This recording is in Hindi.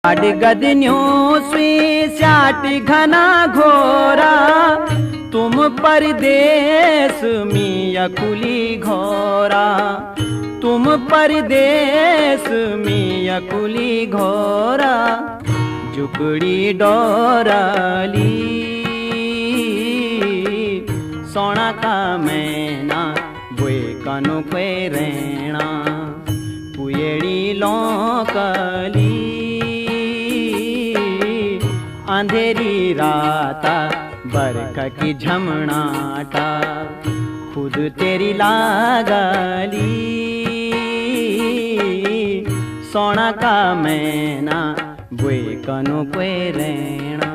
गदन्यों से स्याट घना घोरा, तुम परदेश में अकुली घोरा, तुम परदेश में अकुली घोरा। जुकड़ी डोराली सोना का मैना बोए कनु पे रेणा, पुएड़ी लौकली अंधेरी राता बरखा की झमनाटा, खुद तेरी लागली सोना का मैना बोए कनु पे रेणा।